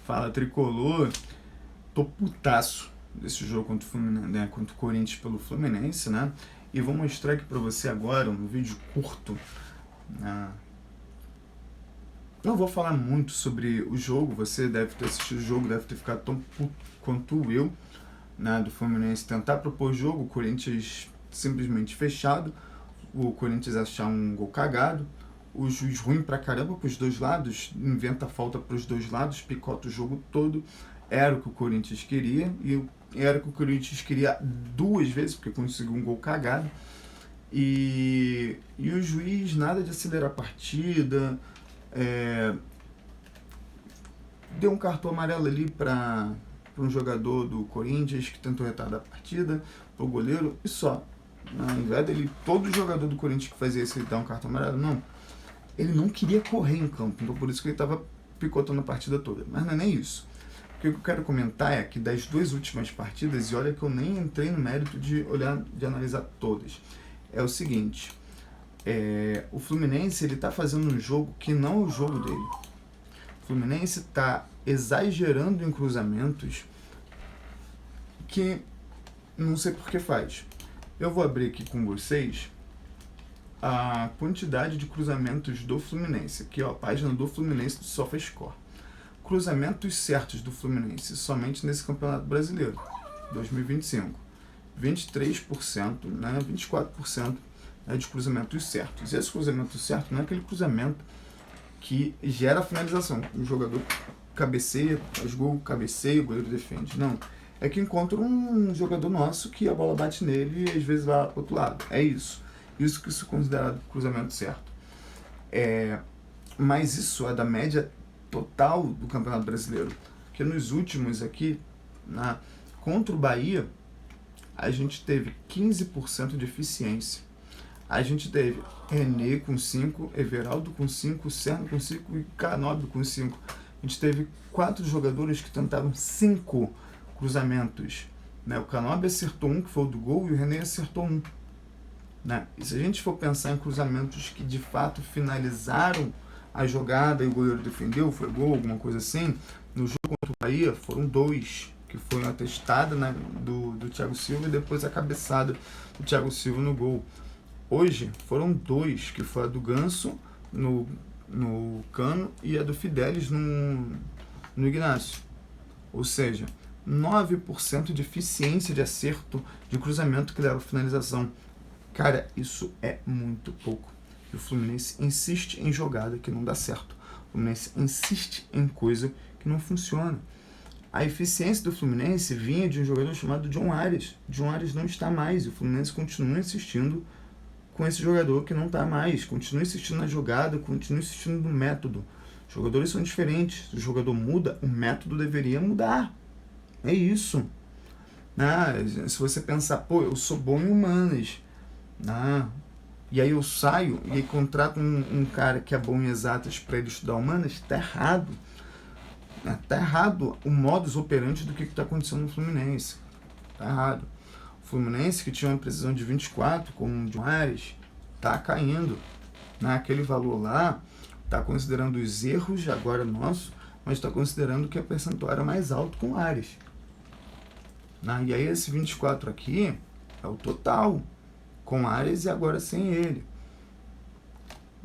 Fala, Tricolor. Tô putaço desse jogo contra o Fluminense, né? Contra o Corinthians pelo Fluminense, né? E vou mostrar aqui pra você agora um vídeo curto, né? Não vou falar muito sobre o jogo, você deve ter assistido o jogo, deve ter ficado tão puto quanto eu, né? Do Fluminense tentar propor jogo, o Corinthians simplesmente fechado, o Corinthians achar um gol cagado, o juiz ruim pra caramba pros dois lados, inventa falta pros dois lados, picota o jogo todo. Era o que o Corinthians queria, e era o que o Corinthians queria duas vezes, porque conseguiu um gol cagado. E o juiz nada de acelerar a partida, deu um cartão amarelo ali para um jogador do Corinthians que tentou retardar a partida, pro goleiro, e só. Ao invés dele, todo jogador do Corinthians que fazia isso, ele dar um cartão amarelo, não. Ele não queria correr em campo, então por isso que ele estava picotando a partida toda. Mas não é nem isso. O que eu quero comentar é que das duas últimas partidas, e olha que eu nem entrei no mérito de olhar, de analisar todas, é o seguinte, o Fluminense ele está fazendo um jogo que não é o jogo dele. O Fluminense está exagerando em cruzamentos que não sei por que faz. Eu vou abrir aqui com vocês a quantidade de cruzamentos do Fluminense, aqui ó, a página do Fluminense do SofaScore. Cruzamentos certos do Fluminense somente nesse Campeonato Brasileiro 2025, 23%, né, 24%, né, de cruzamentos certos. E esse cruzamento certo não é aquele cruzamento que gera a finalização, o jogador cabeceia, faz gol, cabeceia, o goleiro defende, não. É que encontra um jogador nosso que a bola bate nele e às vezes vai para o outro lado. É isso que isso é considerado cruzamento certo. Mas isso é da média total do Campeonato Brasileiro, porque nos últimos aqui, contra o Bahia, a gente teve 15% de eficiência. A gente teve René com 5, Everaldo com 5, Serno com 5 e Canóbio com 5. A gente teve 4 jogadores que tentaram 5 cruzamentos. O Canóbio acertou um, que foi o do gol, e o René acertou um. E se a gente for pensar em cruzamentos que de fato finalizaram a jogada e o goleiro defendeu, foi gol, alguma coisa assim, no jogo contra o Bahia foram 2, que foi uma testada do Thiago Silva e depois a cabeçada do Thiago Silva no gol. Hoje foram 2, que foi a do Ganso no Cano e a do Fidelis no Ignacio. Ou seja, 9% de eficiência de acerto de cruzamento que leva a finalização. Cara, isso é muito pouco. E o Fluminense insiste em jogada que não dá certo. O Fluminense insiste em coisa que não funciona. A eficiência do Fluminense vinha de um jogador chamado John Arias. John Arias não está mais. E o Fluminense continua insistindo com esse jogador que não está mais. Continua insistindo na jogada, continua insistindo no método. Os jogadores são diferentes. Se o jogador muda, o método deveria mudar. É isso. Se você pensar, eu sou bom em humanas. E aí eu saio e aí contrato um cara que é bom em exatas para ele estudar humanas, está errado. Está errado o modus operandi do que está acontecendo no Fluminense. Está errado. O Fluminense, que tinha uma precisão de 24, com o John Arias, está caindo. Aquele valor lá, está considerando os erros, agora nosso, mas está considerando que a percentual era mais alto com o Arias. E aí esse 24 aqui é o total, com Arias e agora sem ele.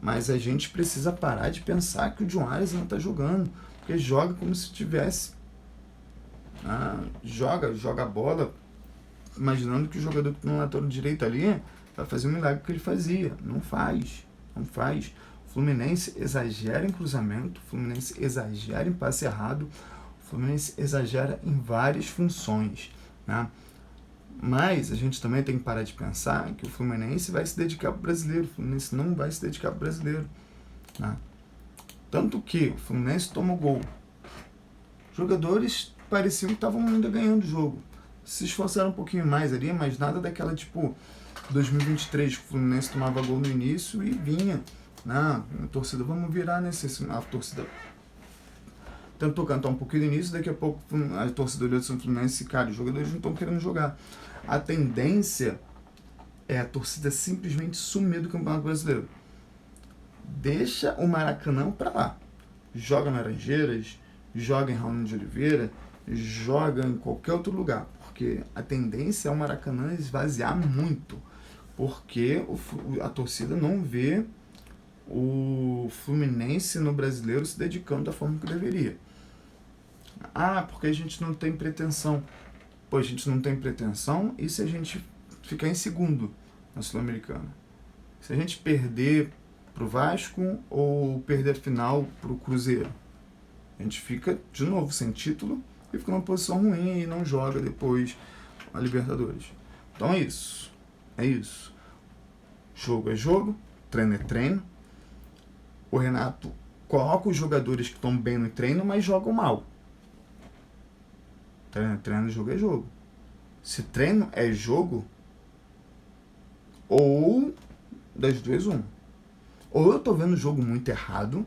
Mas a gente precisa parar de pensar que o John Arias não está jogando, porque joga como se tivesse. Joga a bola, imaginando que o jogador que está no lateral direito ali vai fazer o milagre que ele fazia. Não faz. O Fluminense exagera em cruzamento, o Fluminense exagera em passe errado, o Fluminense exagera em várias funções. Mas a gente também tem que parar de pensar que o Fluminense vai se dedicar para o brasileiro. O Fluminense não vai se dedicar para o brasileiro. Tanto que o Fluminense toma o gol. Os jogadores pareciam que estavam ainda ganhando o jogo. Se esforçaram um pouquinho mais ali, mas nada daquela 2023, que o Fluminense tomava gol no início e vinha. A torcida, vamos virar a torcida tentou cantar um pouquinho no início, daqui a pouco a torcida olhou do São Fluminense, cara, os jogadores não estão querendo jogar. A tendência é a torcida simplesmente sumir do Campeonato Brasileiro. Deixa o Maracanã para lá. Joga Laranjeiras, joga em Raul de Oliveira, joga em qualquer outro lugar, porque a tendência é o Maracanã esvaziar muito, porque a torcida não vê o Fluminense no Brasileiro se dedicando da forma que deveria. Porque a gente não tem pretensão. Pô, a gente não tem pretensão, e se a gente ficar em segundo na Sul-Americana? Se a gente perder pro Vasco ou perder a final pro Cruzeiro? A gente fica, de novo, sem título e fica numa posição ruim e não joga depois a Libertadores. Então é isso. É isso. Jogo é jogo, treino é treino. O Renato coloca os jogadores que estão bem no treino, mas jogam mal. Treino é treino, jogo é jogo. Se treino é jogo, ou das duas, uma. Ou eu tô vendo o jogo muito errado,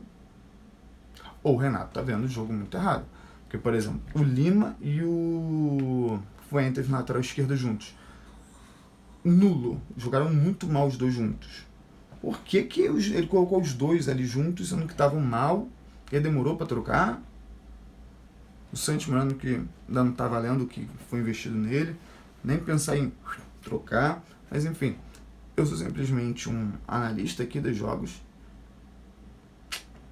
ou o Renato tá vendo o jogo muito errado. Porque, por exemplo, o Lima e o Fuentes na lateral esquerda juntos. Nulo. Jogaram muito mal os dois juntos. Por que ele colocou os dois ali juntos, sendo que estavam mal, e demorou para trocar? O Santos Miranda, que ainda não tá valendo o que foi investido nele, nem pensar em trocar, mas enfim, eu sou simplesmente um analista aqui dos jogos,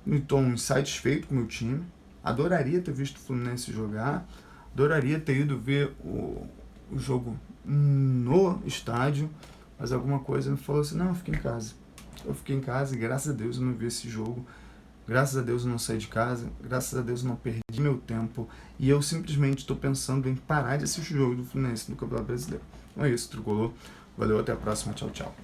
estou insatisfeito com o meu time, adoraria ter visto o Fluminense jogar, adoraria ter ido ver o jogo no estádio, mas alguma coisa me falou assim, não, eu fiquei em casa. Eu fiquei em casa e graças a Deus eu não vi esse jogo, graças a Deus eu não saí de casa, graças a Deus eu não perdi meu tempo, e eu simplesmente estou pensando em parar de assistir o jogo do Fluminense no Campeonato Brasileiro. Então é isso, Tricolor. Valeu, até a próxima. Tchau, tchau.